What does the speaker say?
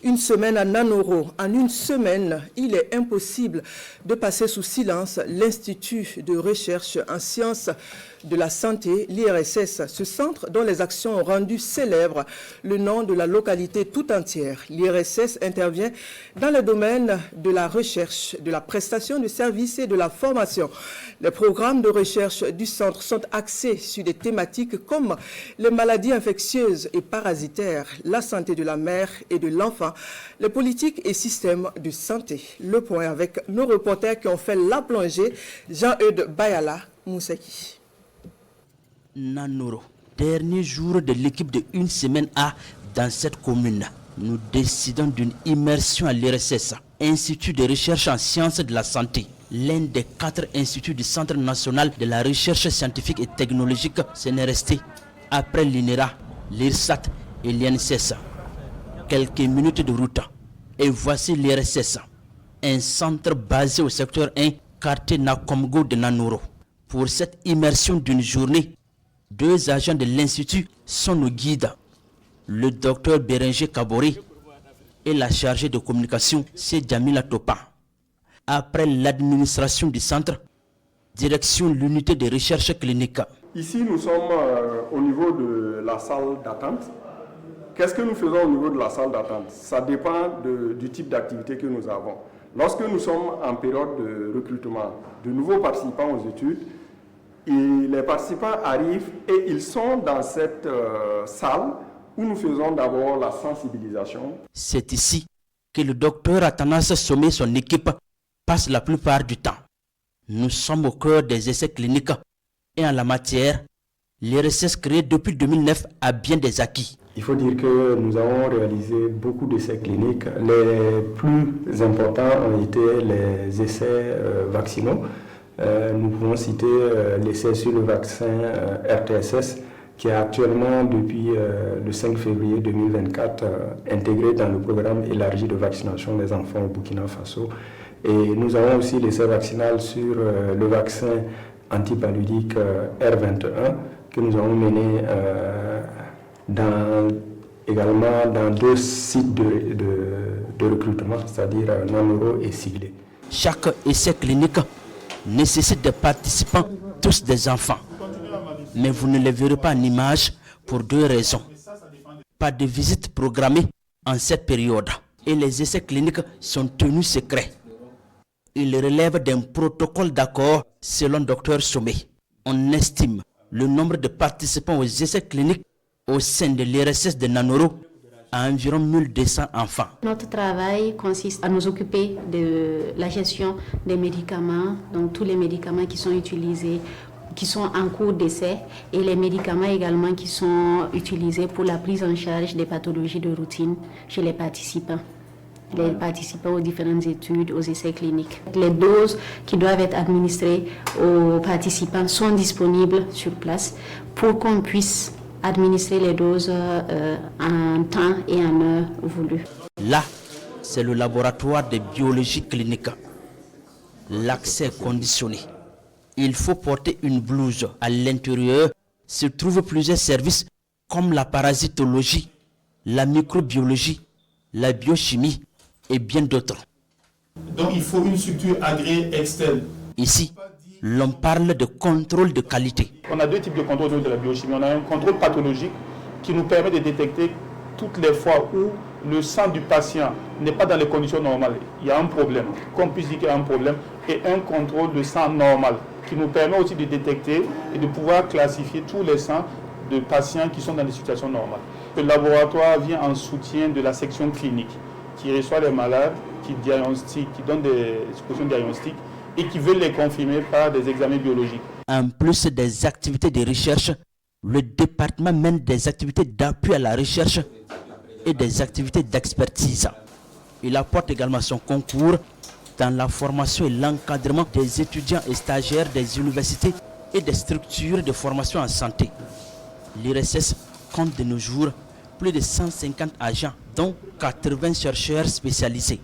Une semaine à Nanoro. En une semaine, il est impossible de passer sous silence l'Institut de recherche en sciences de la santé, l'IRSS, ce centre dont les actions ont rendu célèbre le nom de la localité tout entière. L'IRSS intervient dans le domaine de la recherche, de la prestation de services et de la formation. Les programmes de recherche du centre sont axés sur des thématiques comme les maladies infectieuses et parasitaires, la santé de la mère et de l'enfant, les politiques et systèmes de santé. Le point avec nos reporters qui ont fait la plongée, Jean-Eudes Bayala, Moussaki. Nanoro, dernier jour de l'équipe de une semaine A dans cette commune. Nous décidons d'une immersion à l'IRSS, Institut de recherche en sciences de la santé. L'un des 4 instituts du Centre national de la recherche scientifique et technologique CNRST, après l'INERA, l'IRSAT et l'INSS. Quelques minutes de route et voici l'IRSS, un centre basé au secteur 1, quartier Nakomgo de Nanoro. Pour cette immersion d'une journée, 2 agents de l'Institut sont nos guides. Le docteur Bérenger Kabori et la chargée de communication, c'est Jamila Topa. Après l'administration du centre, direction l'unité de recherche clinique. Ici, nous sommes au niveau de la salle d'attente. Qu'est-ce que nous faisons au niveau de la salle d'attente? Ça dépend du type d'activité que nous avons. Lorsque nous sommes en période de recrutement de nouveaux participants aux études, les participants arrivent et ils sont dans cette salle où nous faisons d'abord la sensibilisation. C'est ici que le docteur Athanas Sommet et son équipe passent la plupart du temps. Nous sommes au cœur des essais cliniques et en la matière, l'IRSS créé depuis 2009 a bien des acquis. Il faut dire que nous avons réalisé beaucoup d'essais cliniques. Les plus importants ont été les essais vaccinaux. Nous pouvons citer l'essai sur le vaccin RTSS qui est actuellement depuis le 5 février 2024 intégré dans le programme élargi de vaccination des enfants au Burkina Faso. Et nous avons aussi l'essai vaccinal sur le vaccin antipaludique R21 que nous avons mené également dans 2 sites de recrutement, c'est-à-dire Nanoro et Siglé. Chaque essai clinique nécessite des participants, tous des enfants. Mais vous ne les verrez pas en image pour 2 raisons. Pas de visite programmée en cette période et les essais cliniques sont tenus secrets. Ils relèvent d'un protocole d'accord selon Dr Sommet. On estime le nombre de participants aux essais cliniques au sein de l'IRSS de Nanoro à environ 1200 enfants. Notre travail consiste à nous occuper de la gestion des médicaments, donc tous les médicaments qui sont utilisés, qui sont en cours d'essai, et les médicaments également qui sont utilisés pour la prise en charge des pathologies de routine chez les participants aux différentes études, aux essais cliniques. Les doses qui doivent être administrées aux participants sont disponibles sur place pour qu'on puisse administrer les doses en temps et en heure voulue. Là, c'est le laboratoire de biologie clinique. L'accès est conditionné. Il faut porter une blouse. À l'intérieur se trouvent plusieurs services comme la parasitologie, la microbiologie, la biochimie et bien d'autres. Donc il faut une structure agréée externe. Ici, l'on parle de contrôle de qualité. On a 2 types de contrôle de la biochimie. On a un contrôle pathologique qui nous permet de détecter toutes les fois où le sang du patient n'est pas dans les conditions normales. Il y a un problème, qu'on puisse dire qu'il y a un problème, et un contrôle de sang normal qui nous permet aussi de détecter et de pouvoir classifier tous les sangs de patients qui sont dans des situations normales. Le laboratoire vient en soutien de la section clinique qui reçoit les malades, qui donne des expositions diagnostiques et qui veut les confirmer par des examens biologiques. En plus des activités de recherche, le département mène des activités d'appui à la recherche et des activités d'expertise. Il apporte également son concours dans la formation et l'encadrement des étudiants et stagiaires des universités et des structures de formation en santé. L'IRSS compte de nos jours plus de 150 agents, dont 80 chercheurs spécialisés.